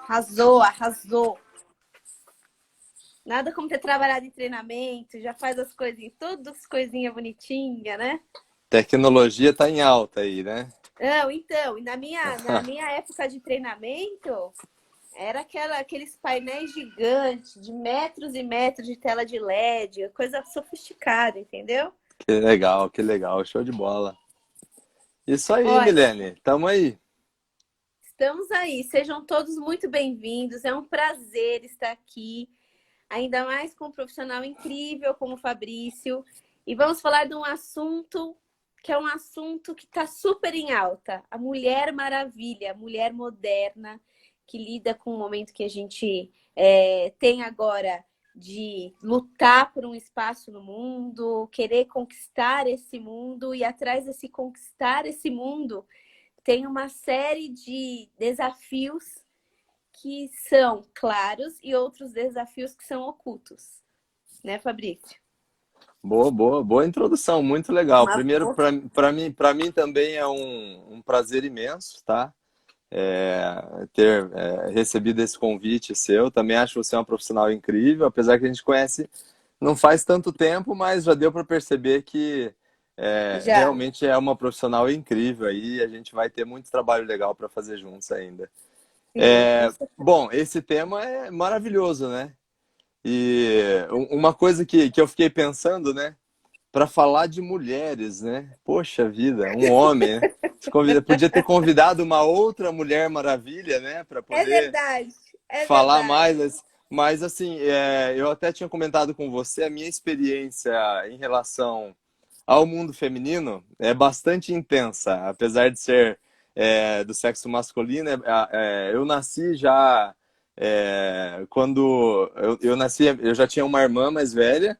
Arrasou, arrasou. Nada como ter trabalhado em treinamento, já faz as coisinhas, todas as coisinhas bonitinhas, né? Tecnologia tá em alta aí, né? Não, então, na minha época de treinamento, era aqueles painéis gigantes, de metros e metros de tela de LED, coisa sofisticada, entendeu? Que legal, show de bola. Isso aí, Olha, Milene, tamo aí. estamos aí, sejam todos muito bem-vindos, é um prazer estar aqui, ainda mais com um profissional incrível como o Fabrício, e vamos falar de um assunto que é um assunto que está super em alta, a Mulher Maravilha, a mulher moderna, que lida com o momento que a gente tem agora de lutar por um espaço no mundo, querer conquistar esse mundo, e atrás desse conquistar esse mundo tem uma série de desafios que são claros e outros desafios que são ocultos, né, Fabrício? Boa introdução, muito legal. Uma Primeiro, para mim também é um prazer imenso, tá? Ter recebido esse convite seu. Também acho você uma profissional incrível, apesar que a gente conhece não faz tanto tempo, mas já deu para perceber que já. realmente é uma profissional incrível aí. A gente vai ter muito trabalho legal para fazer juntos ainda. Sim, com certeza. Bom, esse tema é maravilhoso, né? E uma coisa que eu fiquei pensando, né? Para falar de mulheres, né? Poxa vida, um homem, né? Podia ter convidado uma outra Mulher Maravilha, né? Para É poder verdade, é falar verdade. mais. Mas, assim, eu até tinha comentado com você a minha experiência em relação ao mundo feminino é bastante intensa, apesar de ser do sexo masculino. Eu nasci já quando eu nasci, eu já tinha uma irmã mais velha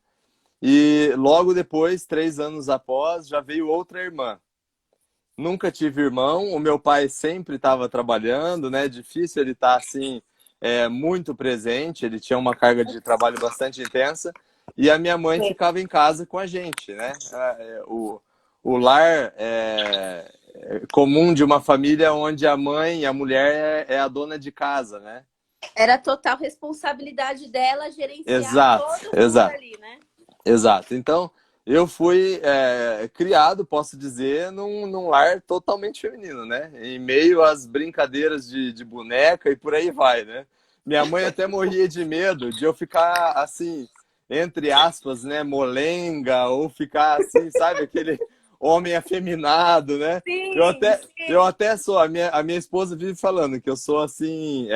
e logo depois, 3 anos após, já veio outra irmã. Nunca tive irmão, o meu pai sempre estava trabalhando, né? Difícil ele estar assim, muito presente, ele tinha uma carga de trabalho bastante intensa, e a minha mãe Sim. ficava em casa com a gente, né? O lar é comum de uma família onde a mãe, a mulher é a dona de casa, né? Era total responsabilidade dela gerenciar Exato, todo mundo exato. ali, né? Exato. Então, eu fui criado, posso dizer, num lar totalmente feminino, né? Em meio às brincadeiras de boneca e por aí vai, né? Minha mãe até morria de medo de eu ficar assim, entre aspas, né, molenga, ou ficar assim, sabe, aquele homem afeminado, né? Eu Sim, até, eu sim. até sou, a minha esposa vive falando que eu sou assim,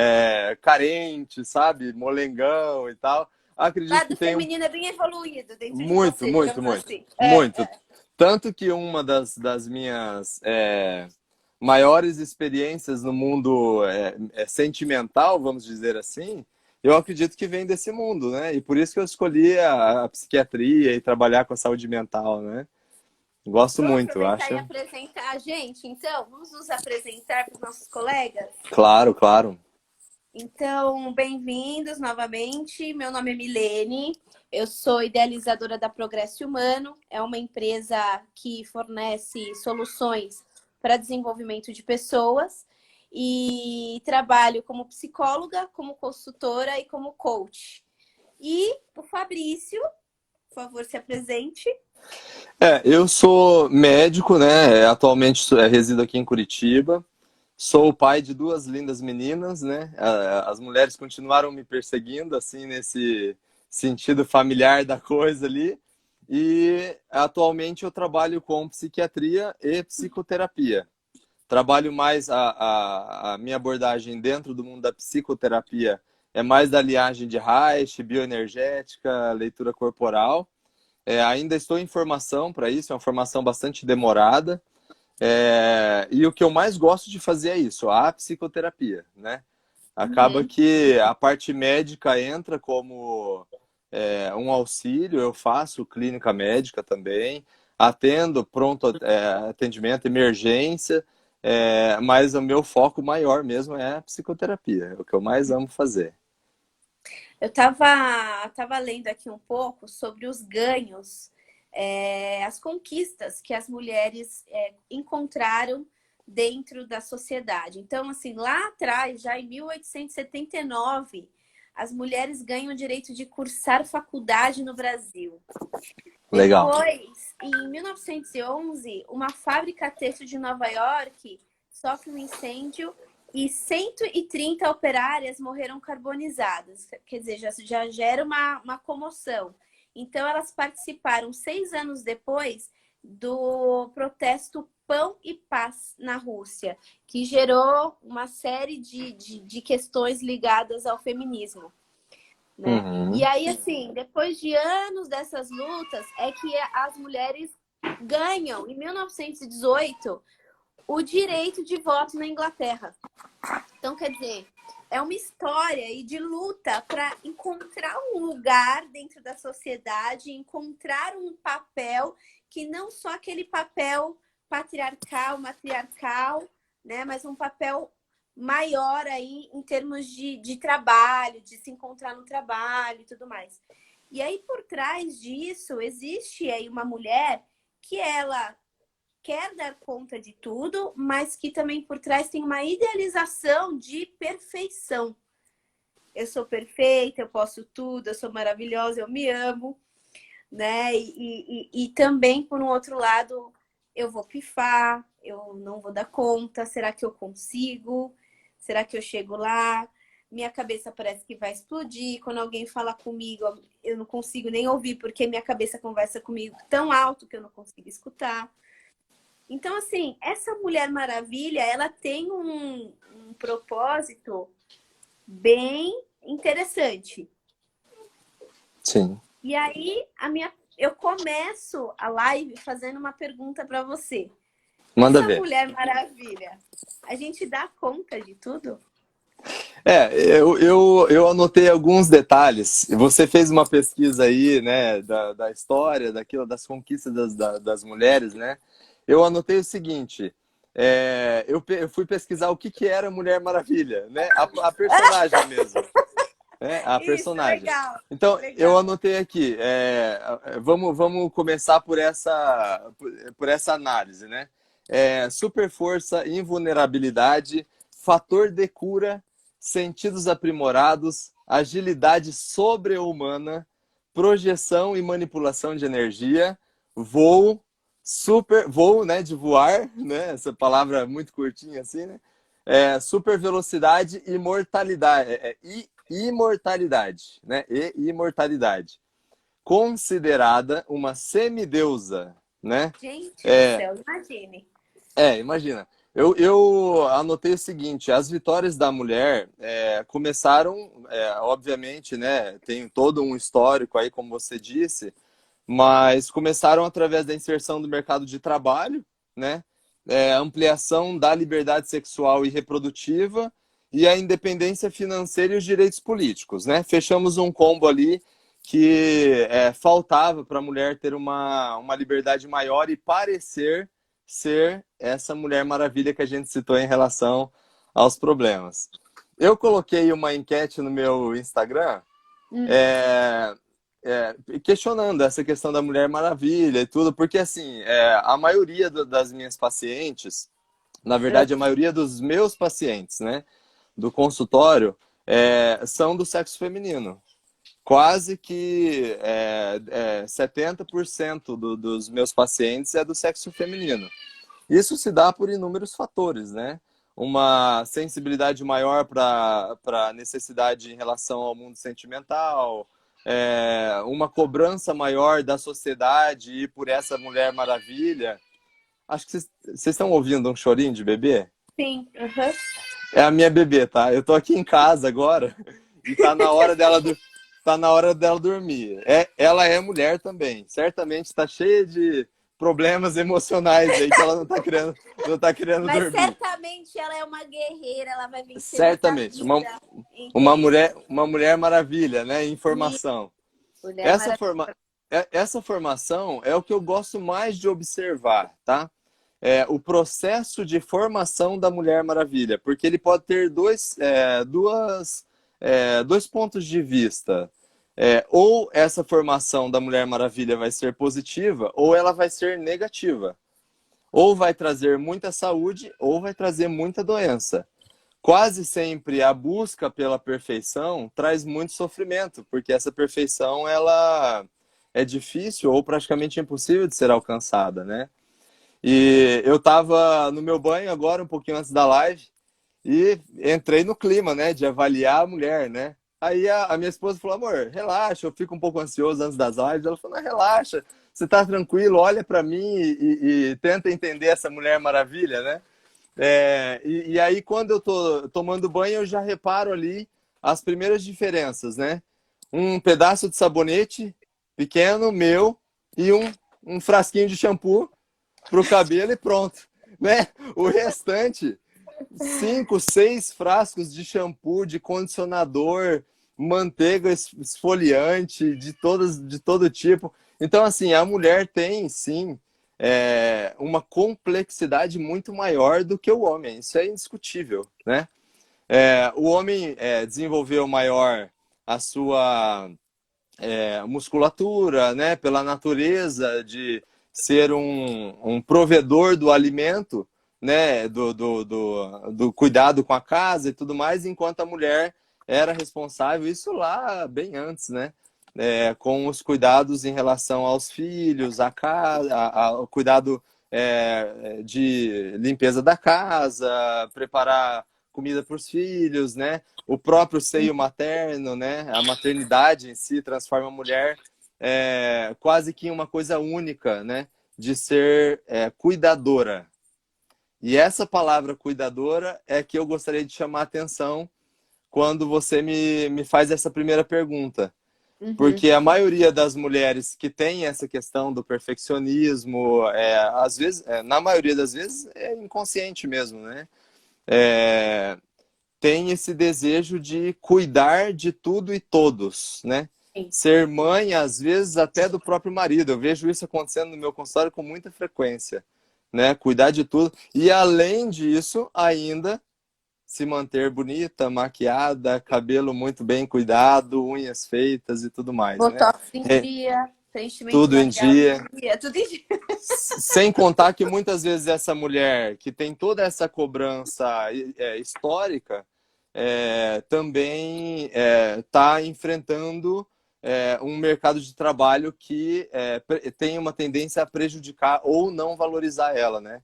carente, sabe, molengão e tal. O Acredito que lado tem um feminino é bem evoluído dentro de muito, você, muito, digamos muito, assim. muito. Tanto que uma das minhas maiores experiências no mundo sentimental, vamos dizer assim, eu acredito que vem desse mundo, né? E por isso que eu escolhi a psiquiatria e trabalhar com a saúde mental, né? Gosto Vamos muito, eu aproveitar e acho. apresentar a gente, então? Vamos nos apresentar para os nossos colegas? Claro, claro. Então, bem-vindos novamente. Meu nome é Milene, eu sou idealizadora da Progresso Humano, é uma empresa que fornece soluções para desenvolvimento de pessoas e trabalho como psicóloga, como consultora e como coach. E o Fabrício, por favor, se apresente. Eu sou médico, né? Atualmente resido aqui em Curitiba. Sou o pai de duas lindas meninas, né? As mulheres continuaram me perseguindo, assim, nesse sentido familiar da coisa ali. E atualmente eu trabalho com psiquiatria e psicoterapia. Trabalho mais a minha abordagem dentro do mundo da psicoterapia é mais da linhagem de Reich, bioenergética, leitura corporal. Ainda estou em formação para isso, é uma formação bastante demorada. E o que eu mais gosto de fazer é isso, a psicoterapia, né? Acaba Uhum. que a parte médica entra como um auxílio, eu faço clínica médica também, atendo pronto atendimento, emergência, mas o meu foco maior mesmo é a psicoterapia, é o que eu mais amo fazer. Eu tava lendo aqui um pouco sobre os ganhos, as conquistas que as mulheres encontraram dentro da sociedade. Então, assim, lá atrás, já em 1879, as mulheres ganham o direito de cursar faculdade no Brasil. Legal. Depois, em 1911, uma fábrica têxtil de Nova York sofre um incêndio e 130 operárias morreram carbonizadas. Quer dizer, já gera uma comoção. Então, elas participaram 6 anos depois do protesto Pão e Paz na Rússia, que gerou uma série de questões ligadas ao feminismo. Né? Uhum. E aí, assim, depois de anos dessas lutas, é que as mulheres ganham, em 1918, o direito de voto na Inglaterra. Então, quer dizer, é uma história aí de luta para encontrar um lugar dentro da sociedade, encontrar um papel que não só aquele papel patriarcal, matriarcal, né, mas um papel maior aí em termos de trabalho, de se encontrar no trabalho e tudo mais. E aí, por trás disso, existe aí uma mulher que ela quer dar conta de tudo, mas que também por trás tem uma idealização de perfeição. Eu sou perfeita, eu posso tudo, eu sou maravilhosa, eu me amo, né? E também, por um outro lado, eu vou pifar, eu não vou dar conta, será que eu consigo? Será que eu chego lá? Minha cabeça parece que vai explodir. Quando alguém fala comigo, eu não consigo nem ouvir, porque minha cabeça conversa comigo tão alto que eu não consigo escutar. Então, assim, essa Mulher Maravilha, ela tem um propósito bem interessante. Sim. E aí, eu começo a live fazendo uma pergunta para você. Manda Essa ver. Mulher Maravilha, a gente dá conta de tudo? Eu anotei alguns detalhes. Você fez uma pesquisa aí, né, da história, das conquistas das mulheres, né? Eu anotei o seguinte: eu fui pesquisar o que era Mulher Maravilha, né? A personagem mesmo, né? A Isso, personagem. legal. Então, eu Legal. anotei aqui. Vamos começar por essa análise, né? Super força, invulnerabilidade, fator de cura, sentidos aprimorados, agilidade sobre-humana, projeção e manipulação de energia, voo, né, de voar, né, essa palavra muito curtinha assim, né, super velocidade e mortalidade, imortalidade, né, e imortalidade, considerada uma semideusa, né, Gente do é, céu, imagine. imagina. Eu anotei o seguinte: as vitórias da mulher começaram, obviamente, né? Tem todo um histórico aí, como você disse, mas começaram através da inserção do mercado de trabalho, né? Ampliação da liberdade sexual e reprodutiva e a independência financeira e os direitos políticos, né? Fechamos um combo ali que faltava para a mulher ter uma liberdade maior e parecer ser essa Mulher Maravilha que a gente citou em relação aos problemas. Eu coloquei uma enquete no meu Instagram questionando essa questão da Mulher Maravilha e tudo, porque assim, a maioria das minhas pacientes, na verdade, a maioria dos meus pacientes, né, do consultório, são do sexo feminino. Quase que 70% dos meus pacientes é do sexo feminino. Isso se dá por inúmeros fatores, né? Uma sensibilidade maior para a necessidade em relação ao mundo sentimental, uma cobrança maior da sociedade e por essa Mulher Maravilha. Acho que vocês estão ouvindo um chorinho de bebê? Sim. Uhum. É a minha bebê, tá? Eu tô aqui em casa agora e tá na hora dela dormir. Ela é mulher também. Certamente está cheia de problemas emocionais aí que ela não tá querendo Mas dormir. certamente ela é uma guerreira, ela vai vencer nessa Certamente, vida. Entende? uma mulher maravilha, né? E Informação. Mulher Essa, Maravilha. forma, essa formação é o que eu gosto mais de observar, tá? O processo de formação da Mulher Maravilha, porque ele pode ter dois pontos de vista. Ou essa formação da Mulher Maravilha vai ser positiva, ou ela vai ser negativa. ou vai trazer muita saúde ou vai trazer muita doença. Quase sempre a busca pela perfeição traz muito sofrimento, porque essa perfeição ela é difícil ou praticamente impossível de ser alcançada, né? E eu estava no meu banho agora, um pouquinho antes da live, e entrei no clima, né, de avaliar a mulher, né? Aí a minha esposa falou, amor, relaxa, eu fico um pouco ansioso antes das lives. Ela falou, não, relaxa, você tá tranquilo, olha para mim e tenta entender essa Mulher Maravilha, né? E aí, quando eu tô tomando banho, eu já reparo ali as primeiras diferenças, né? Um pedaço de sabonete pequeno, meu, e um frasquinho de shampoo pro cabelo e pronto, né? O restante, 5, 6 frascos de shampoo, de condicionador, manteiga esfoliante, de todo tipo. Então, assim, a mulher tem, sim, uma complexidade muito maior do que o homem. Isso é indiscutível, né? O homem desenvolveu maior a sua musculatura, né? Pela natureza de ser um provedor do alimento, né? Do cuidado com a casa e tudo mais, enquanto a mulher era responsável, isso lá bem antes, né? Com os cuidados em relação aos filhos, a casa, o cuidado de limpeza da casa, preparar comida para os filhos, né? O próprio seio materno, né? A maternidade em si transforma a mulher quase que em uma coisa única, né? De ser cuidadora. E essa palavra cuidadora é que eu gostaria de chamar a atenção quando você me faz essa primeira pergunta. Uhum. Porque a maioria das mulheres que tem essa questão do perfeccionismo, às vezes, na maioria das vezes, é inconsciente mesmo, né? Tem esse desejo de cuidar de tudo e todos, né? Sim. Ser mãe, às vezes, até do próprio marido. Eu vejo isso acontecendo no meu consultório com muita frequência, né? Cuidar de tudo. E, além disso, ainda se manter bonita, maquiada, cabelo muito bem cuidado, unhas feitas e tudo mais, né? Botox em É, dia, preenchimento tudo em labial em dia. dia, tudo em dia. Sem contar que muitas vezes essa mulher que tem toda essa cobrança histórica também está enfrentando um mercado de trabalho que tem uma tendência a prejudicar ou não valorizar ela, né?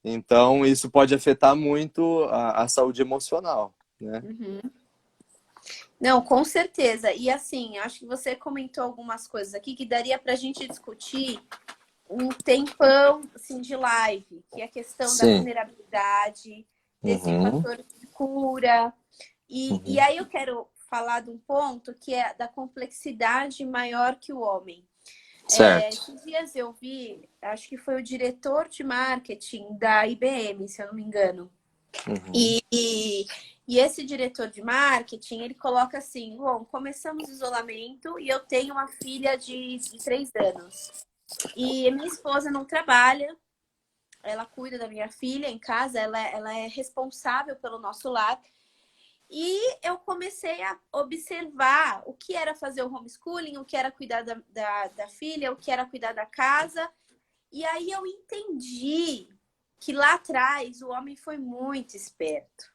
Então, isso pode afetar muito a saúde emocional, né? Uhum. Não, com certeza. E assim, acho que você comentou algumas coisas aqui que daria para a gente discutir um tempão assim, de live, que é a questão da Sim. vulnerabilidade, desse Uhum, fator de cura. E uhum. aí eu quero falar de um ponto que é da complexidade maior que o homem. Certo. Esses dias eu vi, acho que foi o diretor de marketing da IBM, se eu não me engano. Uhum, E esse diretor de marketing, ele coloca assim, bom, começamos o isolamento e eu tenho uma filha de 3 anos. E minha esposa não trabalha, ela cuida da minha filha em casa, ela é responsável pelo nosso lar. E eu comecei a observar o que era fazer o homeschooling, o que era cuidar da filha, o que era cuidar da casa. E aí eu entendi que lá atrás o homem foi muito esperto.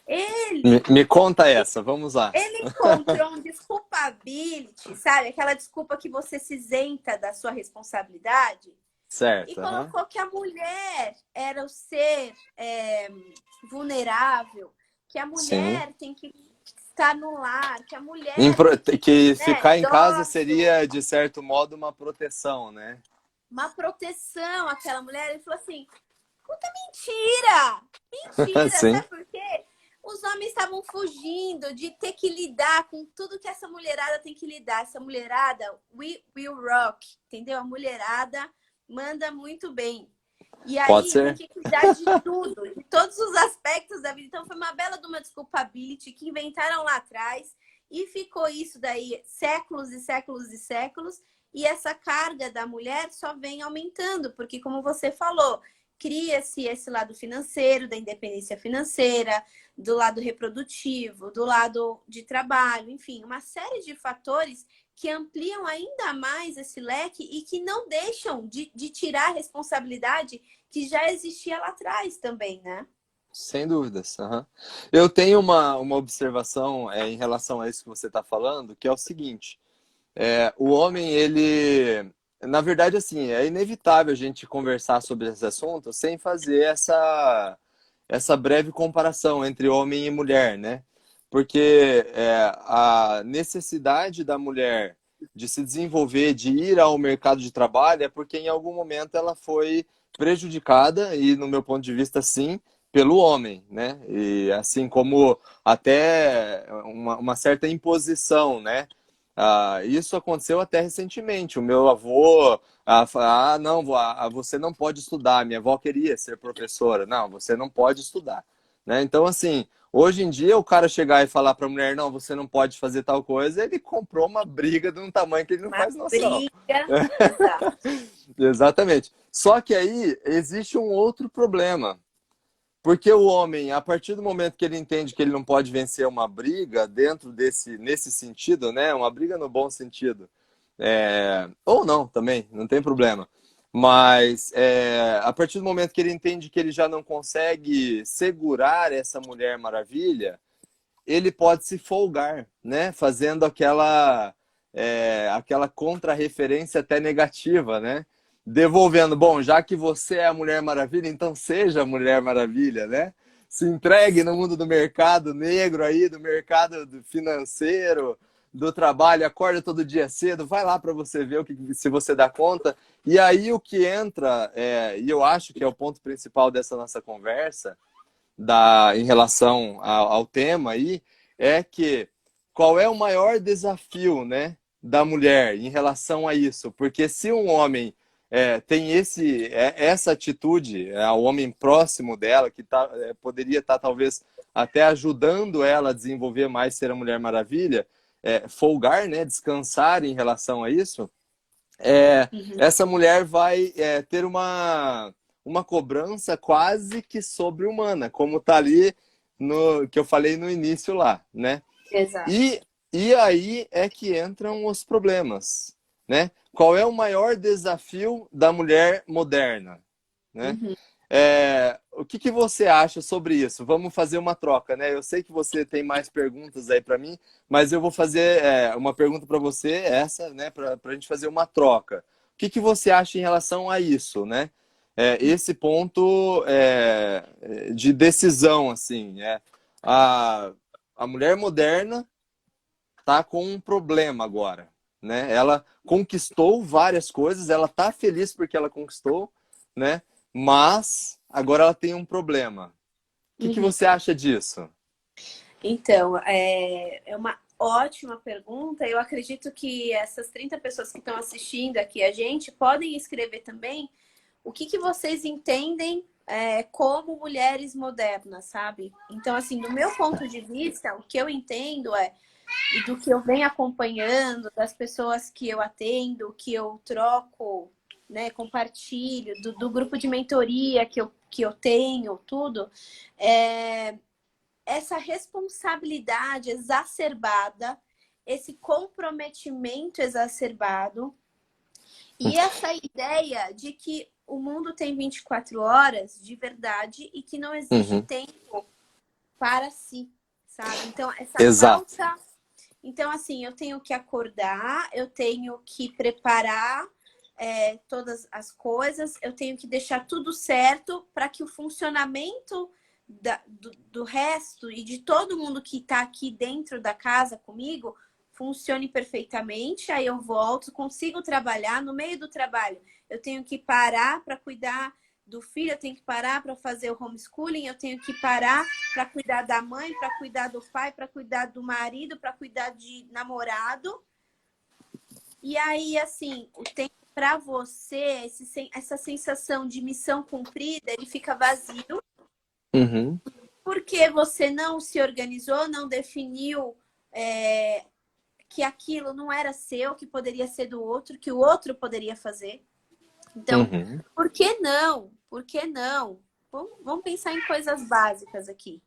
Ele, Me conta essa, vamos lá. ele encontrou um desculpability, sabe? Aquela desculpa que você se isenta da sua responsabilidade. E Certo, aham. colocou que a mulher era o ser vulnerável, que a Sim. mulher tem que estar no lar, que a mulher tem que, Que né, ficar em casa dócil, seria, de certo modo, uma proteção, né? uma proteção àquela mulher. Ele falou assim, puta mentira! Mentira, Sim. sabe por quê? Os homens estavam fugindo de ter que lidar com tudo que essa mulherada tem que lidar. Essa mulherada, we will rock, entendeu? A mulherada manda muito bem. E Pode aí tem ser? que cuidar de tudo, de todos os aspectos da vida. Então foi uma bela de uma desculpability que inventaram lá atrás e ficou isso daí séculos e séculos e séculos. E essa carga da mulher só vem aumentando, porque como você falou, cria-se esse lado financeiro, da independência financeira, do lado reprodutivo, do lado de trabalho, enfim, uma série de fatores que ampliam ainda mais esse leque e que não deixam de tirar a responsabilidade que já existia lá atrás também, né? Sem dúvidas. Aham. Eu tenho uma observação em relação a isso que você está falando, que é o seguinte: o homem, ele. Na verdade, assim, é inevitável a gente conversar sobre esse assunto sem fazer essa breve comparação entre homem e mulher, né? Porque a necessidade da mulher de se desenvolver, de ir ao mercado de trabalho, é porque em algum momento ela foi prejudicada, e no meu ponto de vista, sim, pelo homem, né? E assim como até uma certa imposição, né? Isso aconteceu até recentemente. O meu avô, não, você não pode estudar. Minha avó queria ser professora. Não, você não pode estudar. Né? Então, assim, hoje em dia, o cara chegar e falar para a mulher, não, você não pode fazer tal coisa, ele comprou uma briga de um tamanho que ele não Uma faz noção. briga, exato. Exatamente. Só que aí existe um outro problema. Porque o homem, a partir do momento que ele entende que ele não pode vencer uma briga nesse sentido, né? Uma briga no bom sentido. Ou não, também, não tem problema. Mas a partir do momento que ele entende que ele já não consegue segurar essa Mulher Maravilha, ele pode se folgar, né? Fazendo aquela contra-referência até negativa, né? Devolvendo, bom, já que você é a Mulher Maravilha, então seja a Mulher Maravilha, né? Se entregue no mundo do mercado negro aí, do mercado financeiro, do trabalho, acorda todo dia cedo, vai lá para você ver se você dá conta. E aí o que entra, e eu acho que é o ponto principal dessa nossa conversa, em relação ao tema aí, é que qual é o maior desafio, né, da mulher em relação a isso? Porque se um homem tem essa atitude, ao homem próximo dela, que poderia estar talvez até ajudando ela a desenvolver mais ser a Mulher Maravilha, folgar, né, descansar em relação a isso, Uhum. essa mulher vai ter uma cobrança quase que sobre-humana, como está ali no que eu falei no início lá, né? Exato. E aí é que entram os problemas, né? Qual é o maior desafio da mulher moderna, né? Uhum. O que você acha sobre isso? Vamos fazer uma troca, né? Eu sei que você tem mais perguntas aí para mim, mas eu vou fazer uma pergunta para você, essa, né? Para a gente fazer uma troca. O que você acha em relação a isso, né? Esse ponto de decisão, assim, a, a mulher moderna tá com um problema agora, né? Ela conquistou várias coisas, ela tá feliz porque ela conquistou, né? Mas agora ela tem um problema. O que Uhum. você acha disso? Então, é uma ótima pergunta. Eu acredito que essas 30 pessoas que estão assistindo aqui a gente podem escrever também o que vocês entendem como mulheres modernas, sabe? Então, assim, do meu ponto de vista, o que eu entendo e do que eu venho acompanhando, das pessoas que eu atendo, que eu troco, né, compartilho, do grupo de mentoria que eu tenho, tudo, essa responsabilidade exacerbada, esse comprometimento exacerbado e essa ideia de que o mundo tem 24 horas de verdade e que não existe Uhum. tempo para si, sabe? Então, essa Exato. falta. Então, assim, eu tenho que acordar, eu tenho que preparar todas as coisas, eu tenho que deixar tudo certo para que o funcionamento do resto e de todo mundo que está aqui dentro da casa comigo funcione perfeitamente. Aí eu volto, consigo trabalhar. No meio do trabalho, eu tenho que parar para cuidar do filho, eu tenho que parar para fazer o homeschooling, eu tenho que parar para cuidar da mãe, para cuidar do pai, para cuidar do marido, para cuidar de namorado. E aí, assim, o tempo para você, essa sensação de missão cumprida, ele fica vazio, Uhum. porque você não se organizou, não definiu que aquilo não era seu, que poderia ser do outro, que o outro poderia fazer. Então, Uhum. por que não? Por que não? Vamos pensar em coisas básicas aqui.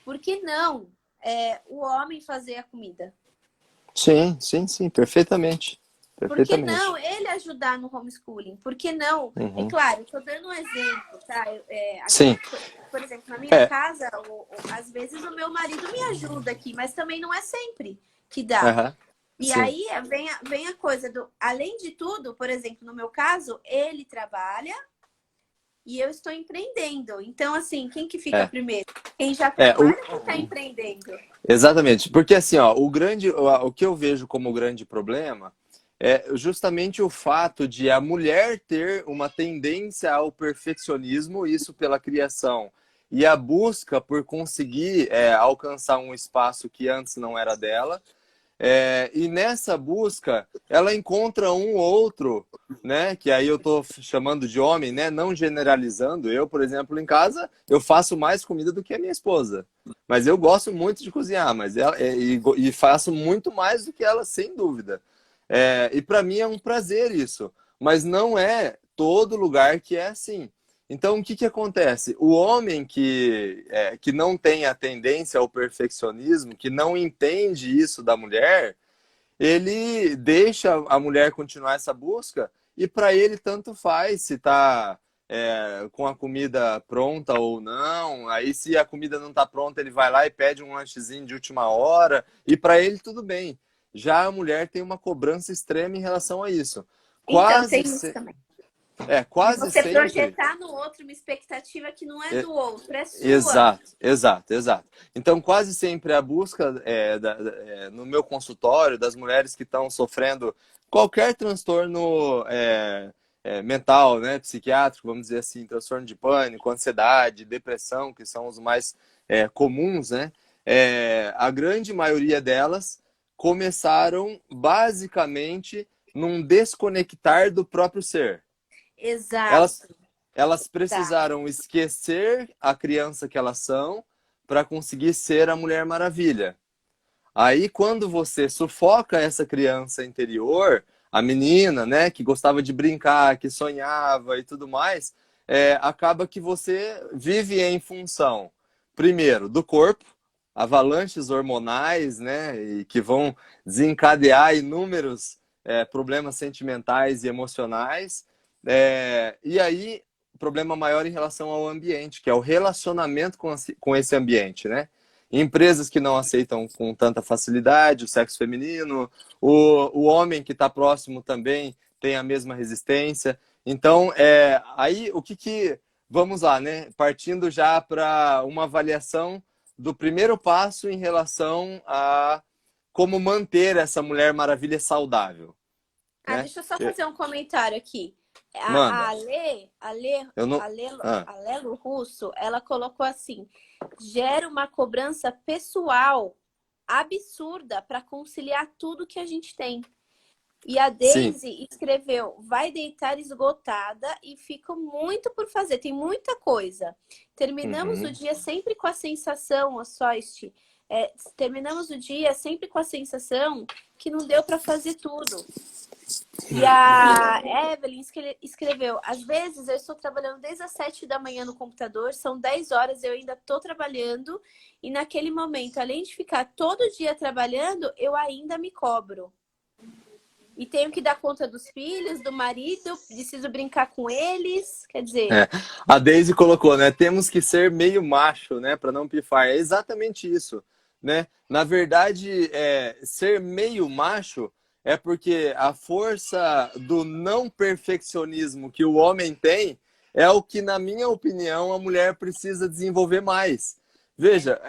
Por que não o homem fazer a comida? Sim, sim, sim, perfeitamente. Por que Perfeitamente. não ele ajudar no homeschooling? Por que não? É Uhum. claro, estou dando um exemplo, tá? Sim. Aqui, por exemplo, na minha É. casa, às vezes o meu marido me ajuda aqui, mas também não é sempre que dá. Aham. E Sim. aí vem a coisa do, além de tudo, por exemplo, no meu caso, ele trabalha e eu estou empreendendo. Então, assim, quem que fica É. primeiro? Quem já É, trabalha ou quem está empreendendo? exatamente. Porque assim, ó, o que eu vejo como grande problema é justamente o fato de a mulher ter uma tendência ao perfeccionismo, isso pela criação, e a busca por conseguir alcançar um espaço que antes não era dela. E nessa busca, ela encontra um ou outro, né? Que aí eu tô chamando de homem, né? Não generalizando. Eu, por exemplo, em casa, eu faço mais comida do que a minha esposa. Mas eu gosto muito de cozinhar, mas e faço muito mais do que ela, sem dúvida. E para mim é um prazer isso. Mas não é todo lugar que é assim. Então, o que que acontece? O homem que não tem a tendência ao perfeccionismo, que não entende isso da mulher, ele deixa a mulher continuar essa busca e para ele tanto faz se está com a comida pronta ou não. Aí, se a comida não está pronta, ele vai lá e pede um lanchezinho de última hora e para ele tudo bem. Já a mulher tem uma cobrança extrema em relação a isso. Então, tem Quase, isso se... também. De quase você sempre. projetar no outro uma expectativa que não é do outro, é sua. Exato, exato, exato. Então, quase sempre a busca no meu consultório das mulheres que estão sofrendo qualquer transtorno mental, né, psiquiátrico, vamos dizer assim, transtorno de pânico, ansiedade, depressão, que são os mais comuns, né? A grande maioria delas começaram basicamente num desconectar do próprio ser. Elas, Exato. elas Tá. precisaram esquecer a criança que elas são para conseguir ser a Mulher Maravilha. Aí, quando você sufoca essa criança interior, a menina, né, que gostava de brincar, que sonhava e tudo mais, acaba que você vive em função, primeiro, do corpo, avalanches hormonais, né, e que vão desencadear inúmeros problemas sentimentais e emocionais. E aí, problema maior em relação ao ambiente, que é o relacionamento com esse ambiente, né? Empresas que não aceitam com tanta facilidade o sexo feminino, o homem que está próximo também tem a mesma resistência. Então, aí o que. Vamos lá, né? Partindo já para uma avaliação do primeiro passo em relação a como manter essa Mulher Maravilha saudável, Ah, né? deixa eu só fazer um comentário aqui. A Manda. Ale, Ale, Eu não. Ale, Ah, Alelo Russo, ela colocou assim: gera uma cobrança pessoal absurda para conciliar tudo que a gente tem. E a sim. Daisy escreveu: vai deitar esgotada e fica muito por fazer, tem muita coisa. Terminamos o Uhum. dia sempre com a sensação, ó, só este, terminamos o dia sempre com a sensação que não deu para fazer tudo. E a Evelyn escreveu: às vezes eu estou trabalhando desde as 7 da manhã no computador, são 10 horas, eu ainda estou trabalhando, e naquele momento, além de ficar todo dia trabalhando, eu ainda me cobro. E tenho que dar conta dos filhos, do marido, preciso brincar com eles. Quer dizer, É. A Daisy colocou, né? Temos que ser meio macho, né? Para não pifar. É exatamente isso, né? Na verdade, ser meio macho é porque a força do não perfeccionismo que o homem tem é o que, na minha opinião, a mulher precisa desenvolver mais. Veja,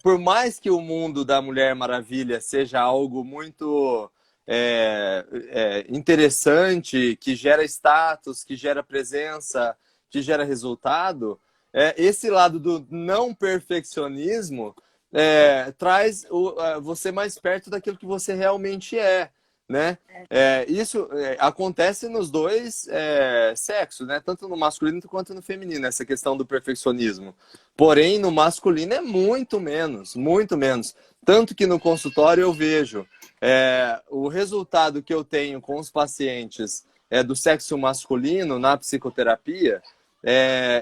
por mais que o mundo da Mulher Maravilha seja algo muito interessante, que gera status, que gera presença, que gera resultado, esse lado do não perfeccionismo traz você mais perto daquilo que você realmente é, né? Isso acontece nos dois sexos, né? Tanto no masculino quanto no feminino, essa questão do perfeccionismo. Porém, no masculino é muito menos, muito menos. Tanto que no consultório eu vejo o resultado que eu tenho com os pacientes do sexo masculino na psicoterapia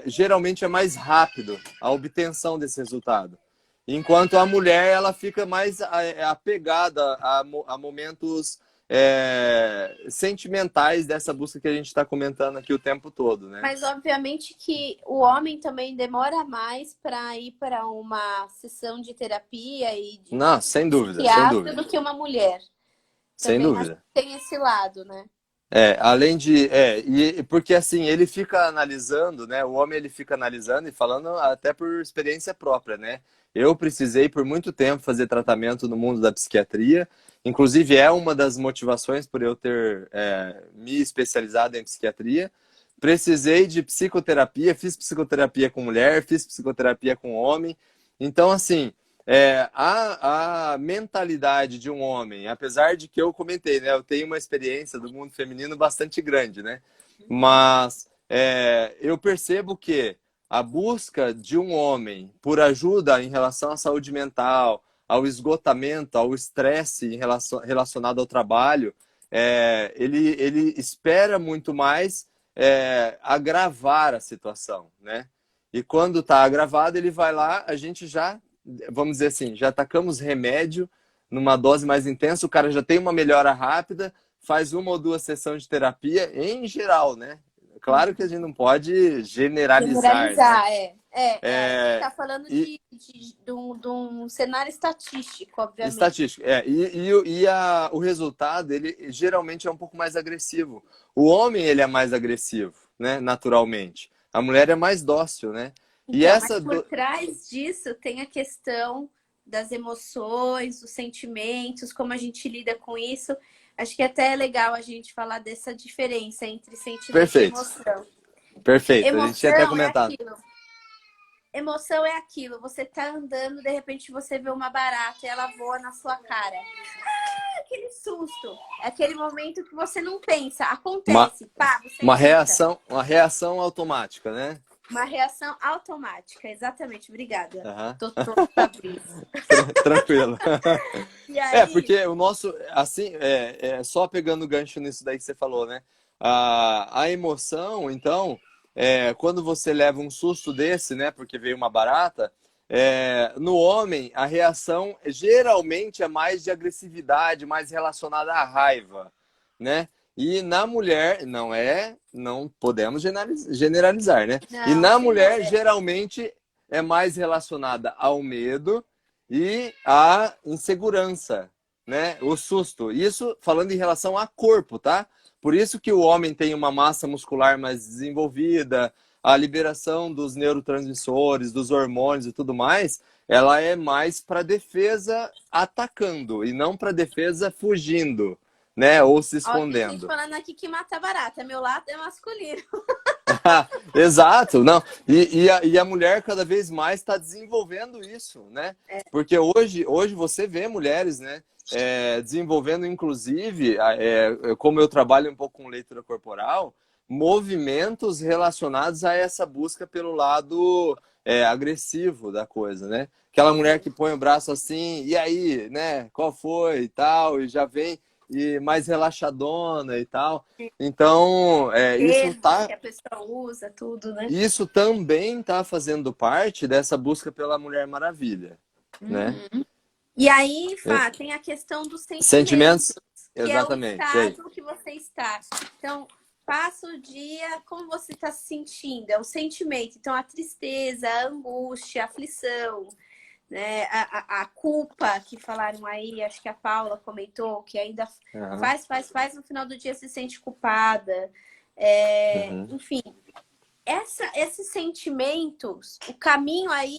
geralmente é mais rápido a obtenção desse resultado. enquanto a mulher ela fica mais apegada a momentos sentimentais dessa busca que a gente está comentando aqui o tempo todo, né? Mas obviamente que o homem também demora mais para ir para uma sessão de terapia e Não, de sem dúvida, sem psiquiatra dúvida, do que uma mulher. sem Também acho que dúvida. tem esse lado, né? Além de, porque assim, ele fica analisando, né? O homem ele fica analisando e falando até por experiência própria, né? Eu precisei por muito tempo fazer tratamento no mundo da psiquiatria, inclusive é uma das motivações por eu ter me especializado em psiquiatria. Precisei de psicoterapia, fiz psicoterapia com mulher, fiz psicoterapia com homem. Então, assim, a mentalidade de um homem, apesar de que eu comentei, né? Eu tenho uma experiência do mundo feminino bastante grande, né? Mas eu percebo que a busca de um homem por ajuda em relação à saúde mental, ao esgotamento, ao estresse relacionado ao trabalho, ele espera muito mais agravar a situação, né? E quando está agravado, ele vai lá, a gente já, vamos dizer assim, já atacamos remédio numa dose mais intensa, o cara já tem uma melhora rápida, faz uma ou duas sessões de terapia, em geral, né? Claro que a gente não pode generalizar, né? Generalizar, A gente É, está falando e de um cenário estatístico, obviamente. estatística, o resultado, ele geralmente é um pouco mais agressivo. O homem, ele é mais agressivo, né? Naturalmente. A mulher é mais dócil, né? E Então, mas essa por trás disso tem a questão das emoções, dos sentimentos, como a gente lida com isso. Acho que até é legal a gente falar dessa diferença entre sentimento e Perfeito, emoção. perfeito. A gente tinha até Emoção é comentado. aquilo. Emoção é aquilo. Você tá andando, de repente você vê uma barata e ela voa na sua cara. Aquele susto. É aquele momento que você não pensa. Uma, Acontece. Pá, você grita. uma reação automática, né? Uma reação automática. Exatamente. Obrigada, Aham. doutor Fabrício. Tranquilo. E aí, Porque o nosso, assim, só pegando o gancho nisso daí que você falou, né? A emoção, então, quando você leva um susto desse, né? Porque veio uma barata, no homem, a reação geralmente é mais de agressividade, mais relacionada à raiva, né? E na mulher, não podemos generalizar, né? E não, na sem mulher, dúvida. geralmente, é mais relacionada ao medo e à insegurança, né? O susto. Isso falando em relação a corpo, tá? Por isso que o homem tem uma massa muscular mais desenvolvida, a liberação dos neurotransmissores, dos hormônios e tudo mais, ela é mais para defesa atacando e não para defesa fugindo, né? Ou se Ó, tem gente escondendo. falando aqui que mata barata. Meu lado é masculino. Exato, não. E a mulher cada vez mais está desenvolvendo isso, né? Porque hoje você vê mulheres, né? Desenvolvendo, inclusive, como eu trabalho um pouco com leitura corporal, movimentos relacionados a essa busca pelo lado agressivo da coisa, né? Aquela mulher que põe o braço assim, e aí, né? Qual foi e tal, e já vem e mais relaxadona e tal. Então, Termos que a pessoa usa, tudo, né? isso também está fazendo parte dessa busca pela Mulher Maravilha, né? Uhum. E aí, É, Fá, tem a questão dos sentimentos, Sentimentos? que é o Exatamente. E aí? estado que você está. Então, passa o dia, como você está se sentindo? É o sentimento. Então, a tristeza, a angústia, a aflição, né? A culpa que falaram aí, acho que a Paula comentou, que ainda Aham. faz, no final do dia se sente culpada. Uhum. Enfim, esses sentimentos, o caminho aí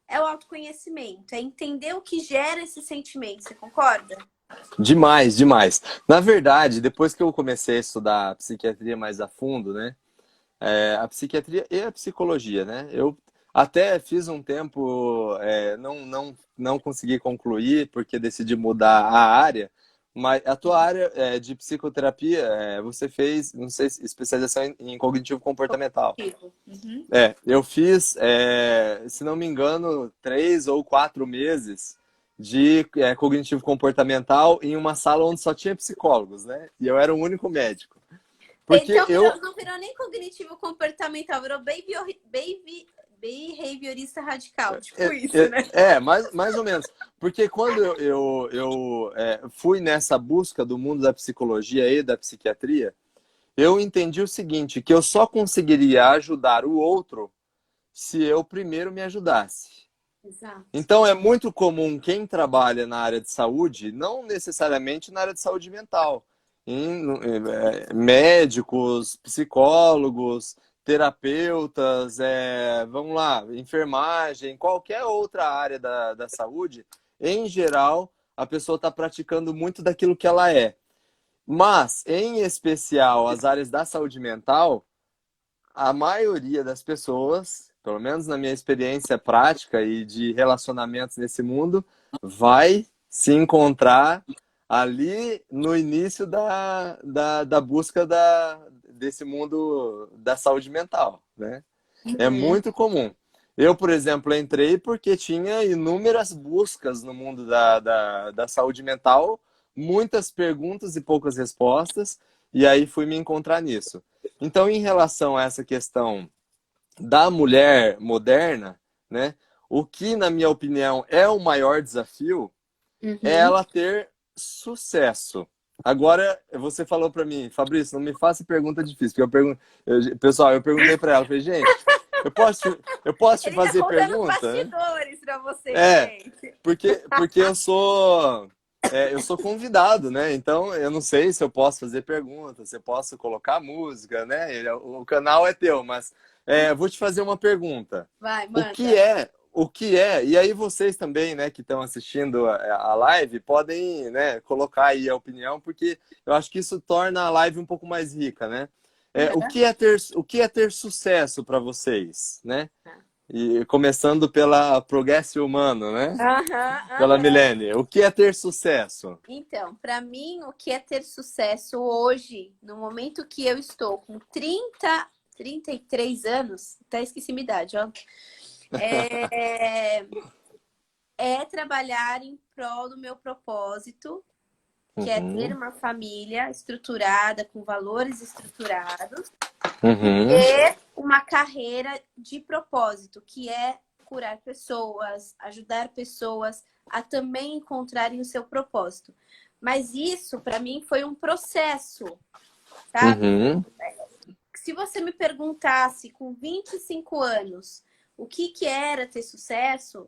é o autoconhecimento, é entender o que gera esse sentimento. Você concorda? Demais, demais. Na verdade, depois que eu comecei a estudar psiquiatria mais a fundo, né? A psiquiatria e a psicologia, né? Eu até fiz um tempo, não consegui concluir porque decidi mudar a área, mas a tua área de psicoterapia, você fez, não sei, especialização em cognitivo comportamental. Cognitivo. Uhum. Eu fiz, se não me engano, 3 ou 4 meses de cognitivo comportamental em uma sala onde só tinha psicólogos, né? E eu era o único médico. Porque Então eu, não virou nem cognitivo comportamental, virou behaviorista radical, tipo isso, né? Mais ou menos. Porque quando eu fui nessa busca do mundo da psicologia e da psiquiatria, eu entendi o seguinte, que eu só conseguiria ajudar o outro se eu primeiro me ajudasse. Exato. Então é muito comum quem trabalha na área de saúde, não necessariamente na área de saúde mental, médicos, psicólogos, terapeutas, vamos lá, enfermagem, qualquer outra área da saúde, em geral, a pessoa está praticando muito daquilo que ela é. Mas, em especial, as áreas da saúde mental, a maioria das pessoas, pelo menos na minha experiência prática e de relacionamentos nesse mundo, vai se encontrar ali no início da busca desse mundo da saúde mental, né? É Uhum. muito comum. Eu, por exemplo, entrei porque tinha inúmeras buscas no mundo da saúde mental, muitas perguntas e poucas respostas, e aí fui me encontrar nisso. Então, em relação a essa questão da mulher moderna, né, o que, na minha opinião, é o maior desafio é Uhum. ela ter sucesso. Agora, você falou para mim, Fabrício, não me faça pergunta difícil, porque pessoal, eu perguntei para ela, falei, gente, eu posso te Ele tá fazer contando os pergunta? bastidores para vocês, É, gente. porque eu sou convidado, né? Então eu não sei se eu posso fazer perguntas, se eu posso colocar música, né? O canal é teu, mas vou te fazer uma pergunta. Vai, O que manda. é, o que é, e aí vocês também, né, que estão assistindo a live, podem, né, colocar aí a opinião, porque eu acho que isso torna a live um pouco mais rica, né? Uhum. O que é ter sucesso para vocês, né? E começando pela Progresso Humano, né? Aham, Pela aham. Milene. O que é ter sucesso? Então, para mim, o que é ter sucesso hoje, no momento que eu estou com 33 anos, até esqueci minha idade, ó. É, é trabalhar em prol do meu propósito, que é ter Uhum, uma família estruturada, com valores estruturados, e uhum, ter uma carreira de propósito, que é curar pessoas, ajudar pessoas a também encontrarem o seu propósito. Mas isso, para mim, foi um processo, sabe? uhum. Se você me perguntasse com 25 anos o que era ter sucesso,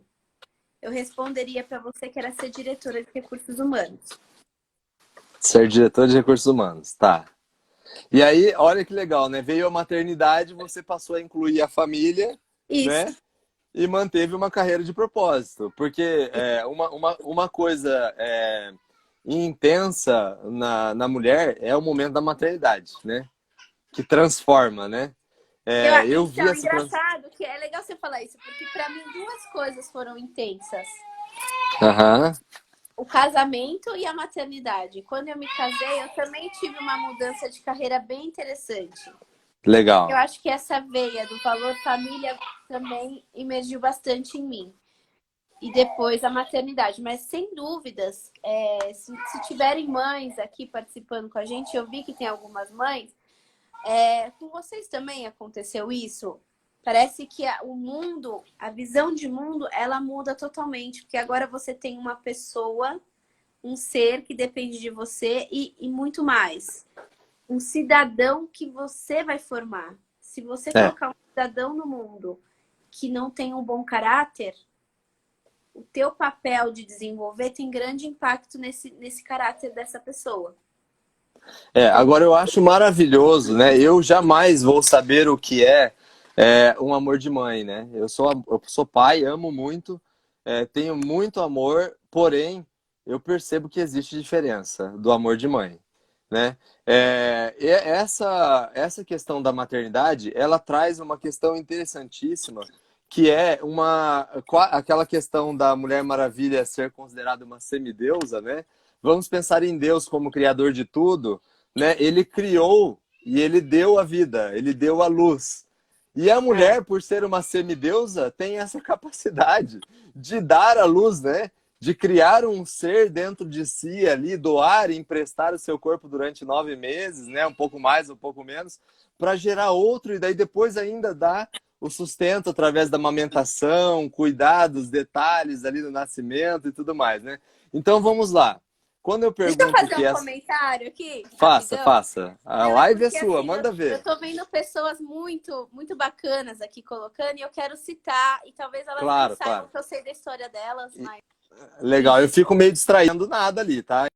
eu responderia para você que era ser diretora de recursos humanos. Ser diretor de recursos humanos, tá. E aí, olha que legal, né? Veio a maternidade, você passou a incluir a família, Isso. né? E manteve uma carreira de propósito. Porque uma coisa intensa na mulher é o momento da maternidade, né? Que transforma, né? Eu vi Então, essa trans... engraçado que é legal você falar isso, porque para mim duas coisas foram intensas. Aham, O casamento e a maternidade. Quando eu me casei, eu também tive uma mudança de carreira bem interessante. Eu legal. acho que essa veia do valor família também emergiu bastante em mim. E depois a maternidade. Mas sem dúvidas, se tiverem mães aqui participando com a gente, eu vi que tem algumas mães. Com vocês também aconteceu isso? Parece que o mundo, a visão de mundo, ela muda totalmente. Porque agora você tem uma pessoa, um ser que depende de você e muito mais. Um cidadão que você vai formar. Se você É. colocar um cidadão no mundo que não tem um bom caráter, o teu papel de desenvolver tem grande impacto nesse caráter dessa pessoa. Então, Agora eu acho maravilhoso, né? Eu jamais vou saber o que é um amor de mãe, né? Eu sou pai, amo muito, tenho muito amor, porém eu percebo que existe diferença do amor de mãe, né? E essa questão da maternidade, ela traz uma questão interessantíssima, que é aquela questão da Mulher Maravilha ser considerada uma semideusa, né? Vamos pensar em Deus como criador de tudo, né? Ele criou e ele deu a vida, ele deu a luz. E a mulher, por ser uma semideusa, tem essa capacidade de dar a luz, né? De criar um ser dentro de si ali, doar e emprestar o seu corpo durante 9 meses, né? Um pouco mais, um pouco menos, para gerar outro e daí depois ainda dar o sustento através da amamentação, cuidar dos detalhes ali do nascimento e tudo mais, né? Então vamos lá. Quando eu Deixa eu pergunto o fazer que um é... comentário aqui, Faça, rapidão. faça. A Não, é live é porque sua, assim, manda eu ver. tô vendo pessoas muito, muito bacanas aqui colocando e eu quero citar, e talvez elas nem Claro, saibam claro. que eu sei da história delas, E- mas Legal, eu fico meio distraindo nada ali, tá?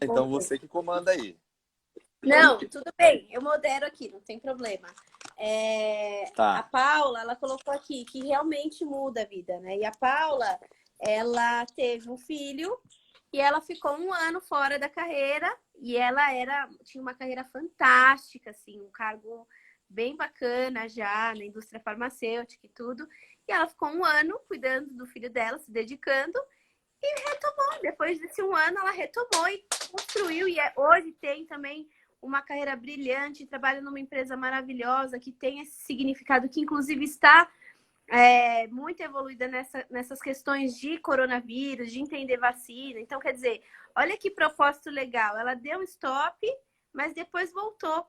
Então ok. você que comanda aí. Não, tudo bem, eu modero aqui, não tem problema. A Tá. Paula, ela colocou aqui que realmente muda a vida, né? E a Paula, ela teve um filho e ela ficou um ano fora da carreira e tinha uma carreira fantástica, assim, um cargo bem bacana já na indústria farmacêutica e tudo. E ela ficou um ano cuidando do filho dela, se dedicando. Depois desse um ano, ela retomou e construiu. E hoje tem também uma carreira brilhante, trabalha numa empresa maravilhosa que tem esse significado, que inclusive está muito evoluída nessas questões de coronavírus, de entender vacina. Então, quer dizer, olha que propósito legal. Ela deu um stop, mas depois voltou.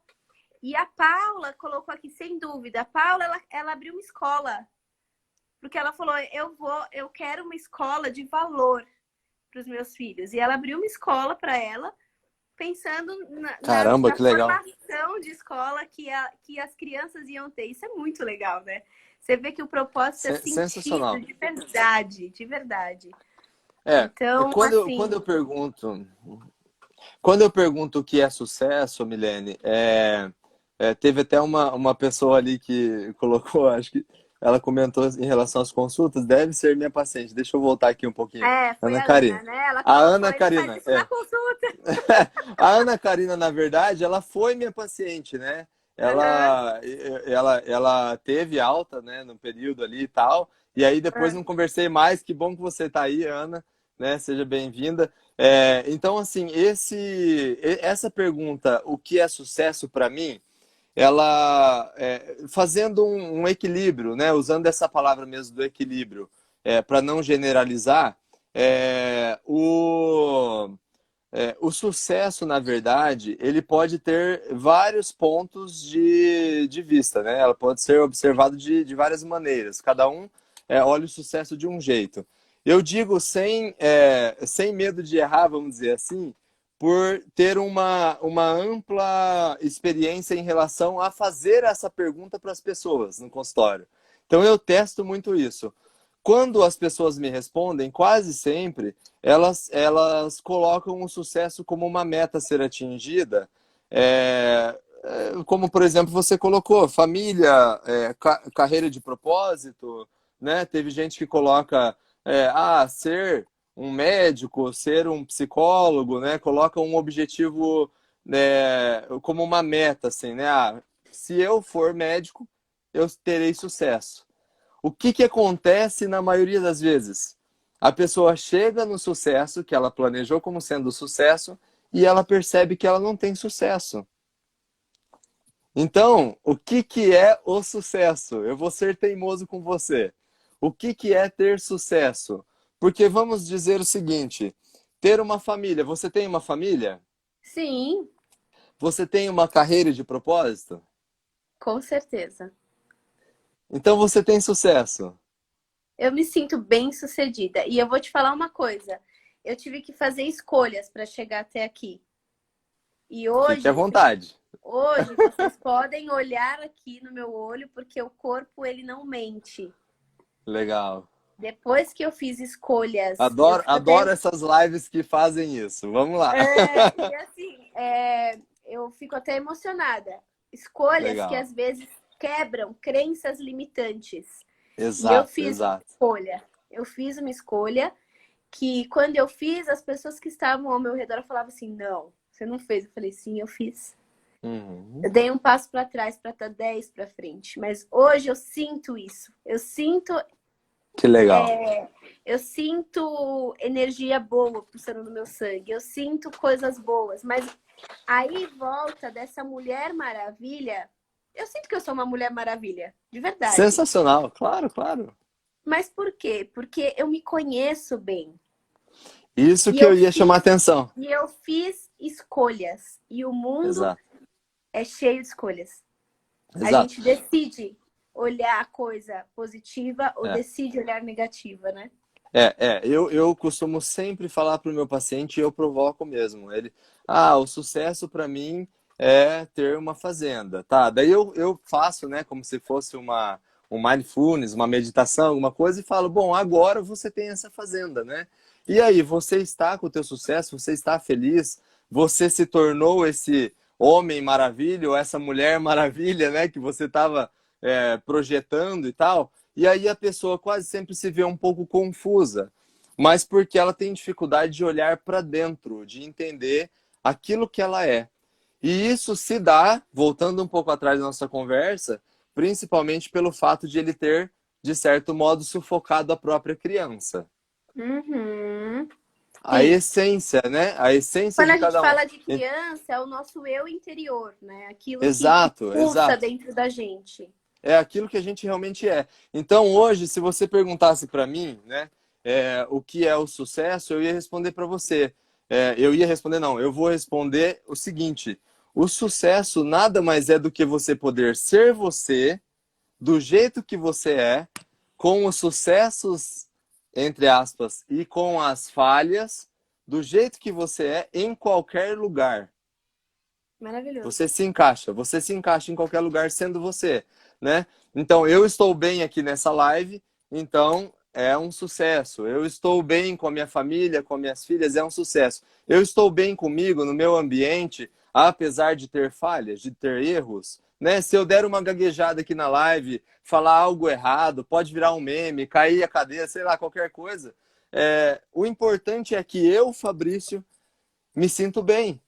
E a Paula colocou aqui, sem dúvida, a Paula, ela abriu uma escola. Porque ela falou, eu quero uma escola de valor para os meus filhos. E ela abriu uma escola para ela, pensando Caramba, na que legal. formação de escola que as crianças iam ter. Isso é muito legal, né? Você vê que o propósito é sentido Sensacional. de verdade, de verdade. É, Então, quando assim, eu pergunto, quando eu pergunto o que é sucesso, Milene, teve até uma pessoa ali que colocou, acho que ela comentou em relação às consultas, deve ser minha paciente. Deixa eu voltar aqui um pouquinho. foi Ana a Ana, Karina. né? Ela A colocou, Ana ele faz Karina, isso na consulta. A Ana Karina, na verdade, ela foi minha paciente, né? Uhum. Ela teve alta, né, no período ali e tal. E aí depois não conversei mais. Que bom que você tá aí, Ana, né? Seja bem-vinda. Então, assim, essa pergunta, o que é sucesso para mim? Fazendo um equilíbrio, né? Usando essa palavra mesmo do equilíbrio, para não generalizar, é, o o sucesso, na verdade, ele pode ter vários pontos de vista, né? Ela pode ser observado de várias maneiras. Cada um olha o sucesso de um jeito. Eu digo sem medo de errar, vamos dizer assim, por ter uma ampla experiência em relação a fazer essa pergunta para as pessoas no consultório. Então eu testo muito isso. Quando as pessoas me respondem, quase sempre, elas colocam o sucesso como uma meta a ser atingida, como, por exemplo, você colocou, família, carreira de propósito, né? Teve gente que coloca, ser um médico, ser um psicólogo, né? Coloca um objetivo, como uma meta, assim, né? Se eu for médico, eu terei sucesso. O que acontece na maioria das vezes? A pessoa chega no sucesso que ela planejou como sendo sucesso e ela percebe que ela não tem sucesso. Então, o que é o sucesso? Eu vou ser teimoso com você. O que é ter sucesso? Porque vamos dizer o seguinte: ter uma família. Você tem uma família? Sim, Você tem uma carreira de propósito? com certeza. Então você tem sucesso. Eu me sinto bem sucedida. E eu vou te falar uma coisa. Eu tive que fazer escolhas para chegar até aqui. E Fique à hoje, vontade. hoje vocês podem olhar aqui no meu olho, porque o corpo ele não mente. Legal. Depois que eu fiz escolhas, eu Adoro, fico adoro até. essas lives que fazem isso. Vamos lá. E assim, eu fico até emocionada. Escolhas que Legal. às vezes quebram crenças limitantes. E eu Exato, fiz uma exato. escolha. Eu fiz uma escolha que, quando eu fiz, as pessoas que estavam ao meu redor falavam assim: não, você não fez. Eu falei: sim, eu fiz. Uhum. Eu dei um passo para trás para estar 10 para frente. Mas hoje eu sinto isso. Que legal. Eu sinto energia boa pulsando no meu sangue. Eu sinto coisas boas. Mas aí volta dessa Mulher Maravilha. Eu sinto que eu sou uma Mulher Maravilha, de verdade. Sensacional, claro, claro. Mas por quê? Porque eu me conheço bem. Isso E que eu eu ia chamar fiz, atenção. e eu fiz escolhas. E o mundo Exato, é cheio de escolhas. A exato. gente decide. olhar a coisa positiva ou É. decide olhar negativa, né? Eu costumo sempre falar para o meu paciente e eu provoco mesmo. Ele, o sucesso para mim é ter uma fazenda, tá? Daí eu faço, né, como se fosse um mindfulness, uma meditação, alguma coisa, e falo, bom, agora você tem essa fazenda, né? E aí, você está com o teu sucesso, você está feliz, você se tornou esse homem maravilha, ou essa mulher maravilha, né, que você estava projetando e tal. E aí a pessoa quase sempre se vê um pouco confusa, mas porque ela tem dificuldade de olhar para dentro, de entender aquilo que ela é. E isso se dá, voltando um pouco atrás da nossa conversa, principalmente pelo fato de ele ter, de certo modo, sufocado a própria criança. Uhum. A Sim. essência, né? A essência Quando de a gente cada um. fala de criança, é o nosso eu interior, né? Aquilo que Exato, pulsa exato. dentro da gente. É aquilo que a gente realmente é. Então, hoje, se você perguntasse para mim, né, o que é o sucesso, eu ia responder para você. Eu ia responder, não, eu vou responder o seguinte: o sucesso nada mais é do que você poder ser você, do jeito que você é, com os sucessos, entre aspas, e com as falhas, do jeito que você é, em qualquer lugar. Maravilhoso. Você se encaixa em qualquer lugar sendo você, né? Então, eu estou bem aqui nessa live, então é um sucesso. Eu estou bem com a minha família, com minhas filhas, é um sucesso. Eu estou bem comigo, no meu ambiente, apesar de ter falhas, de ter erros, né? Se eu der uma gaguejada aqui na live, falar algo errado, pode virar um meme, cair a cadeira, sei lá, qualquer coisa. O importante é que eu, Fabrício, me sinto bem,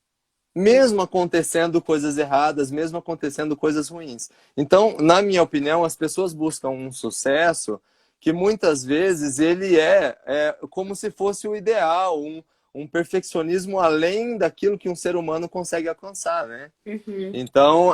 mesmo acontecendo coisas erradas, mesmo acontecendo coisas ruins. Então, na minha opinião, as pessoas buscam um sucesso que muitas vezes ele é como se fosse o ideal, um perfeccionismo além daquilo que um ser humano consegue alcançar, né? Uhum. Então,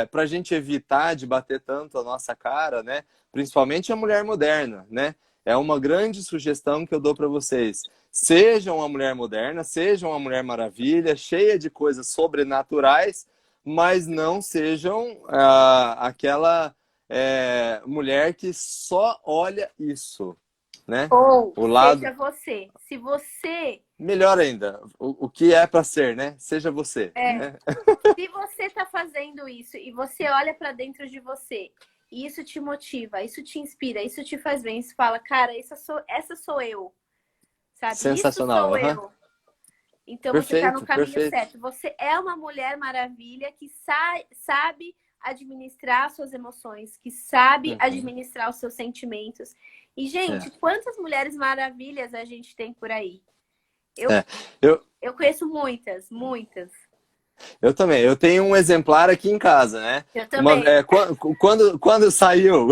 para a gente evitar de bater tanto a nossa cara, né? Principalmente a mulher moderna, né? É uma grande sugestão que eu dou para vocês. Sejam uma mulher moderna, sejam uma mulher maravilha, cheia de coisas sobrenaturais, mas não sejam aquela mulher que só olha isso, né? Ou O lado seja você. Se você melhor ainda, o que é para ser, né? Seja você, é, né? se você está fazendo isso e você olha para dentro de você, e isso te motiva, isso te inspira, isso te faz bem, você fala, cara, essa sou eu, sabe? Isso Sensacional, sou aham. eu. Então você está no Perfeito, caminho perfeito. certo. Você é uma mulher maravilha que sabe administrar suas emoções, que sabe Uhum. administrar os seus sentimentos. E, É, gente, quantas mulheres maravilhas a gente tem por aí? Eu, é. Eu, eu conheço muitas, muitas. eu também. Eu tenho um exemplar aqui em casa, né? Eu também. Quando saiu,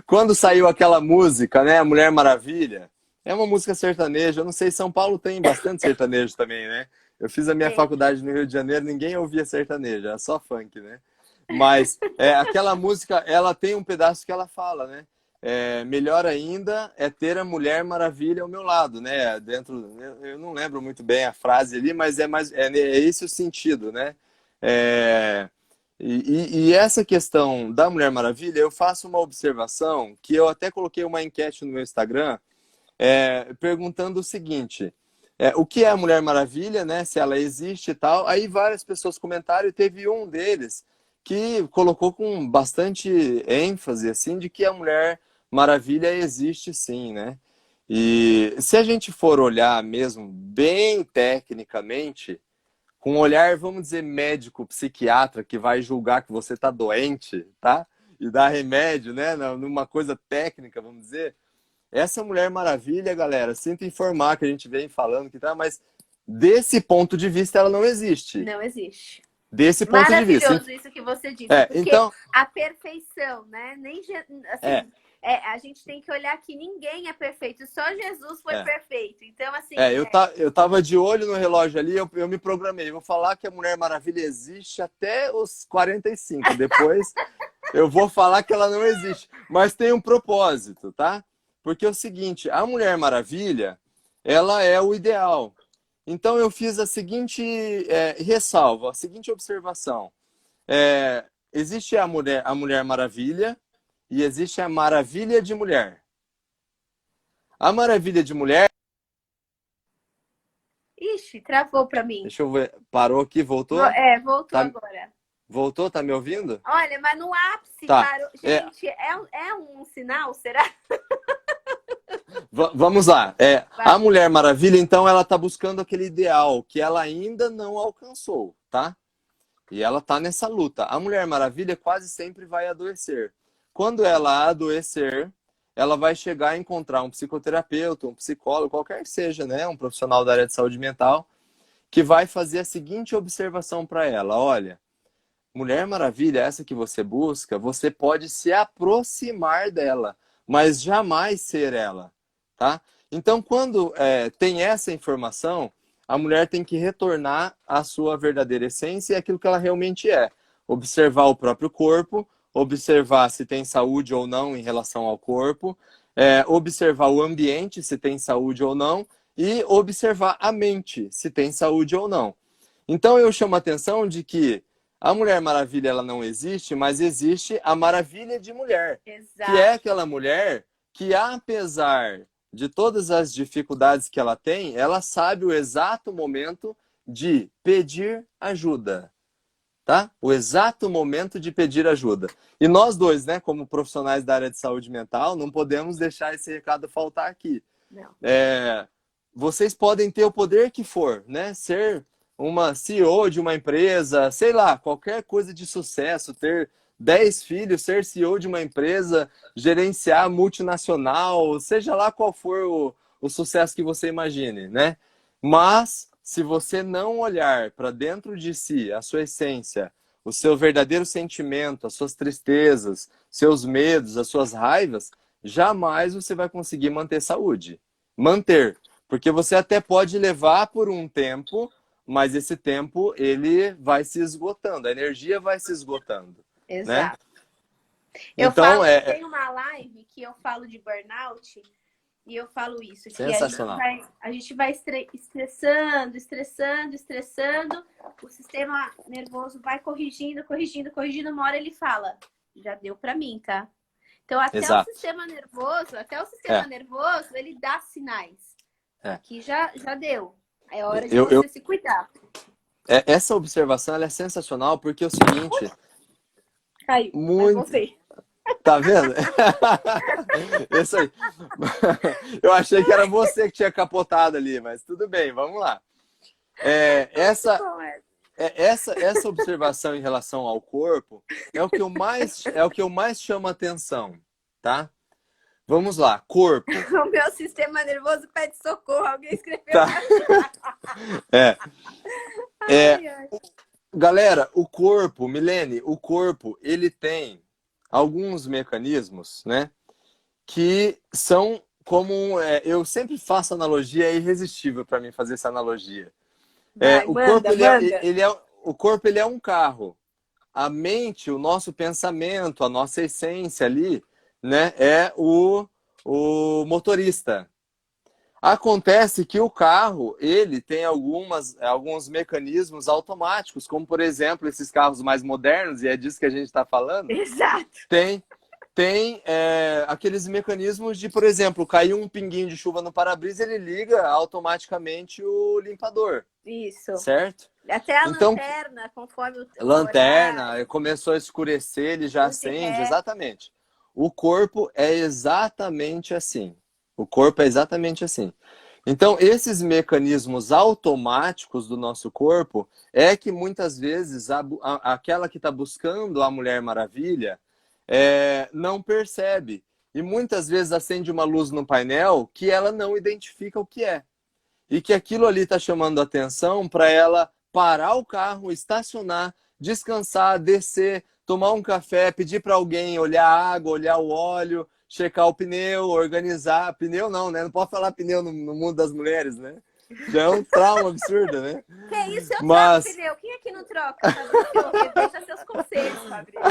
quando saiu aquela música, né? Mulher Maravilha, é uma música sertaneja. Eu não sei, São Paulo tem bastante sertanejo também, né? Eu fiz a minha Tem. faculdade no Rio de Janeiro, ninguém ouvia sertanejo, era só funk, né? Mas aquela música, ela tem um pedaço que ela fala, né? Melhor ainda é ter a Mulher Maravilha ao meu lado, né? Eu não lembro muito bem a frase ali, mas é esse o sentido, né? É, e essa questão da Mulher Maravilha, eu faço uma observação que eu até coloquei uma enquete no meu Instagram, perguntando o seguinte: o que é a Mulher Maravilha, né? Se ela existe e tal. Aí várias pessoas comentaram e teve um deles que colocou com bastante ênfase assim de que a Mulher Maravilha existe sim, né? E se a gente for olhar mesmo bem tecnicamente, com um olhar, vamos dizer, médico, psiquiatra, que vai julgar que você está doente, tá? E dar remédio, né? Numa coisa técnica, vamos dizer. Essa Mulher Maravilha, galera, sinto informar que a gente vem falando que tá, mas desse ponto de vista ela não existe. Não existe. Desse ponto de vista. Maravilhoso isso que você disse, porque Então, a perfeição, né? Nem é, assim, a gente tem que olhar que ninguém é perfeito, só Jesus foi é. perfeito. Então, assim, Eu tava de olho no relógio ali, eu me programei. Vou falar que a Mulher Maravilha existe até os 45. Depois eu vou falar que ela não existe. Mas tem um propósito, tá? Porque é o seguinte, a Mulher Maravilha, ela é o ideal. Então eu fiz a seguinte ressalva, a seguinte observação. Existe a Mulher Maravilha e existe a maravilha de mulher. A maravilha de mulher... Ixi, travou para mim. Deixa eu ver. Parou aqui, voltou? Voltou Tá, agora. voltou? Tá me ouvindo? Olha, mas no ápice Tá. parou. Gente, é um sinal, será? Vamos lá. Vai. A Mulher Maravilha, então, ela tá buscando aquele ideal que ela ainda não alcançou, tá? E ela tá nessa luta. A Mulher Maravilha quase sempre vai adoecer. Quando ela adoecer, ela vai chegar a encontrar um psicoterapeuta, um psicólogo, qualquer que seja, né? Um profissional da área de saúde mental, que vai fazer a seguinte observação para ela. Olha, Mulher Maravilha, essa que você busca, você pode se aproximar dela, mas jamais ser ela, tá? Então, quando tem essa informação, a mulher tem que retornar à sua verdadeira essência e aquilo que ela realmente é. Observar o próprio corpo, observar se tem saúde ou não em relação ao corpo, observar o ambiente, se tem saúde ou não, e observar a mente, se tem saúde ou não. Então, eu chamo a atenção de que a Mulher Maravilha ela não existe, mas existe a maravilha de mulher. Exato. Que é aquela mulher que, apesar de todas as dificuldades que ela tem, ela sabe o exato momento de pedir ajuda. Tá? O exato momento de pedir ajuda. E nós dois, né, como profissionais da área de saúde mental, não podemos deixar esse recado faltar aqui. Não. Vocês podem ter o poder que for, né? Ser uma CEO de uma empresa, sei lá, qualquer coisa de sucesso, ter 10 filhos, ser CEO de uma empresa, gerenciar multinacional, seja lá qual for o sucesso que você imagine, né? Mas, se você não olhar para dentro de si, a sua essência, o seu verdadeiro sentimento, as suas tristezas, seus medos, as suas raivas, jamais você vai conseguir manter saúde. Manter. Porque você até pode levar por um tempo, mas esse tempo ele vai se esgotando, a energia vai se esgotando. Exato. Né? Eu então, tem uma live que eu falo de burnout e eu falo isso, que sensacional. a gente vai estressando, o sistema nervoso vai corrigindo, uma hora ele fala, já deu pra mim, tá? Então Exato. o sistema nervoso, ele dá sinais. Que já deu. É hora de você se cuidar. Essa observação ela é sensacional porque é o seguinte... Caiu, muito... Tá vendo? Isso aí. Eu achei que era você que tinha capotado ali, mas tudo bem, vamos lá. Essa observação em relação ao corpo é o que eu mais chamo a atenção, tá? Vamos lá, corpo. O meu sistema nervoso pede socorro, alguém escreveu. Tá. Galera, o corpo, Milene, o corpo, ele tem alguns mecanismos, né? Que são como... eu sempre faço analogia, é irresistível para mim fazer essa analogia. O corpo, ele é um carro. A mente, o nosso pensamento, a nossa essência ali, né? É o motorista. Acontece que o carro, ele tem alguns mecanismos automáticos, como, por exemplo, esses carros mais modernos, e é disso que a gente está falando. Exato. Tem aqueles mecanismos de, por exemplo, caiu um pinguinho de chuva no para-brisa, ele liga automaticamente o limpador. Isso. Certo? Até a lanterna, conforme o lanterna, começou a escurecer, ele já acende, exatamente. O corpo é exatamente assim. O corpo é exatamente assim. Então, esses mecanismos automáticos do nosso corpo é que muitas vezes aquela que está buscando a Mulher Maravilha não percebe. E muitas vezes acende uma luz no painel que ela não identifica o que é. E que aquilo ali está chamando a atenção para ela parar o carro, estacionar, descansar, descer, tomar um café, pedir para alguém olhar a água, olhar o óleo, checar o pneu, organizar. Pneu não, né? Não pode falar pneu no mundo das mulheres, né? Já é um trauma absurdo, né? Que isso? Eu troco pneu. Quem aqui não troca? Deixa seus conselhos, Fabrício.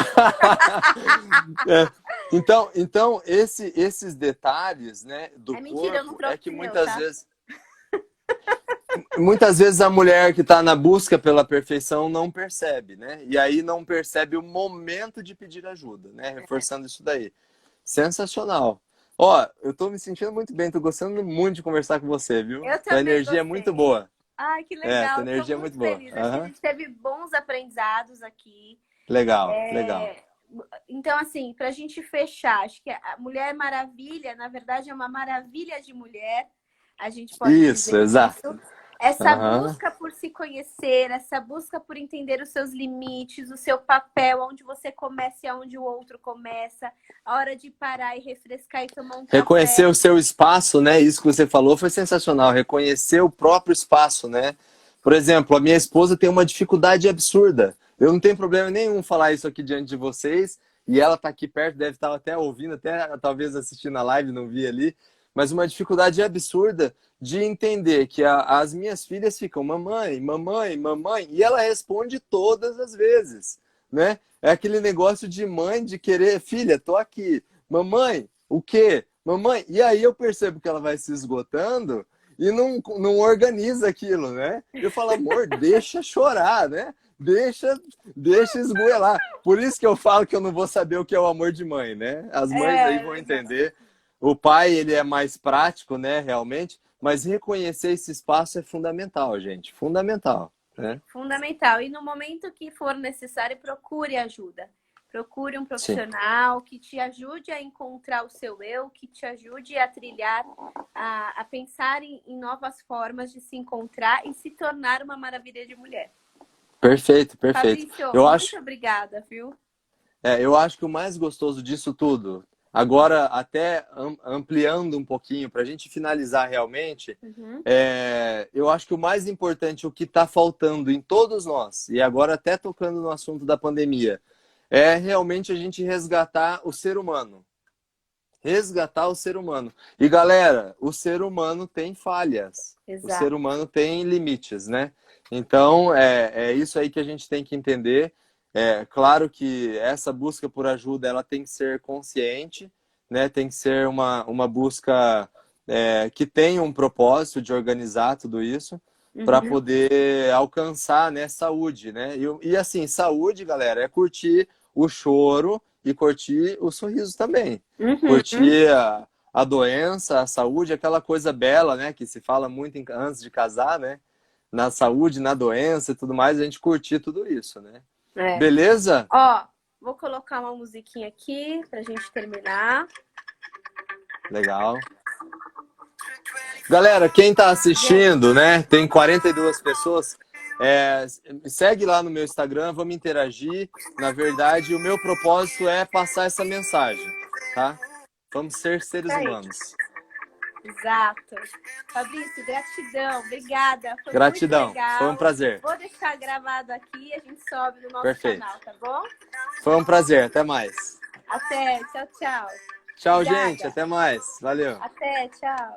Então esses detalhes, né, do mentira, corpo eu não troco que pneu, muitas tá? vezes... muitas vezes a mulher que está na busca pela perfeição não percebe, né? E aí não percebe o momento de pedir ajuda, né? Reforçando isso daí. Sensacional. Ó, eu tô me sentindo muito bem, tô gostando muito de conversar com você, viu? Eu Tua também energia é muito gostei. boa. Ai, que Tua legal. Estou energia é muito muito boa. feliz. Acho que a Aham. gente teve bons aprendizados aqui. Legal, legal. É, Então, assim, para a gente fechar, acho que a Mulher Maravilha, na verdade, é uma maravilha de mulher, a gente pode Isso, dizer isso. exato. Essa Aham. busca por se conhecer, essa busca por entender os seus limites, o seu papel, onde você começa e onde o outro começa, a hora de parar e refrescar e tomar um Reconhecer café. o seu espaço, né? Isso que você falou foi sensacional. Reconhecer o próprio espaço, né? Por exemplo, a minha esposa tem uma dificuldade absurda. Eu não tenho problema nenhum falar isso aqui diante de vocês. E ela está aqui perto, deve estar até ouvindo, até talvez assistindo a live, não vi ali. Mas uma dificuldade absurda de entender que as minhas filhas ficam mamãe, mamãe, mamãe. E ela responde todas as vezes, né? É aquele negócio de mãe de querer, filha, tô aqui. Mamãe, o quê? Mamãe, e aí eu percebo que ela vai se esgotando e não organiza aquilo, né? Eu falo, amor, deixa chorar, né? Deixa esgoelar. Por isso que eu falo que eu não vou saber o que é o amor de mãe, né? As mães aí É vão verdade. entender. O pai, ele é mais prático, né, realmente, mas reconhecer esse espaço é fundamental, gente. Fundamental, né? Fundamental. E no momento que for necessário, procure ajuda. Procure um Sim. profissional que te ajude a encontrar o seu eu, que te ajude a trilhar, a pensar em novas formas de se encontrar e se tornar uma maravilha de mulher. Perfeito, perfeito. Fabrício, Eu muito acho, obrigada, viu? eu acho que o mais gostoso disso tudo, agora até ampliando um pouquinho, para a gente finalizar realmente, Uhum, eu acho que o mais importante, o que está faltando em todos nós, e agora até tocando no assunto da pandemia, é realmente a gente resgatar o ser humano. Resgatar o ser humano. E galera, o ser humano tem falhas, o ser exato. humano tem limites, né? Então é isso aí que a gente tem que entender. É claro que essa busca por ajuda ela tem que ser consciente, né? Tem que ser uma busca que tenha um propósito de organizar tudo isso para Uhum, poder alcançar, né, saúde, né? E assim, saúde, galera, é curtir o choro e curtir o sorriso também. uhum. Curtir a doença, a saúde, aquela coisa bela, né? Que se fala muito antes de casar, né? Na saúde, na doença e tudo mais, a gente curtir tudo isso, né? É. Beleza? Ó, vou colocar uma musiquinha aqui pra gente terminar. Legal. Galera, quem tá Gente, assistindo, né? Tem 42 pessoas. Segue lá no meu Instagram, vamos interagir. Na verdade, o meu propósito é passar essa mensagem, tá? Vamos ser seres tá aí. humanos. Exato. Fabrício, gratidão. Obrigada. Foi muito Gratidão. Foi um legal. prazer. Vou deixar gravado aqui e a gente sobe no nosso Perfeito. canal, tá bom? Foi um prazer. Até mais. Até. Tchau, tchau. Tchau, gente. Obrigada. Até mais. Valeu. Até. Tchau.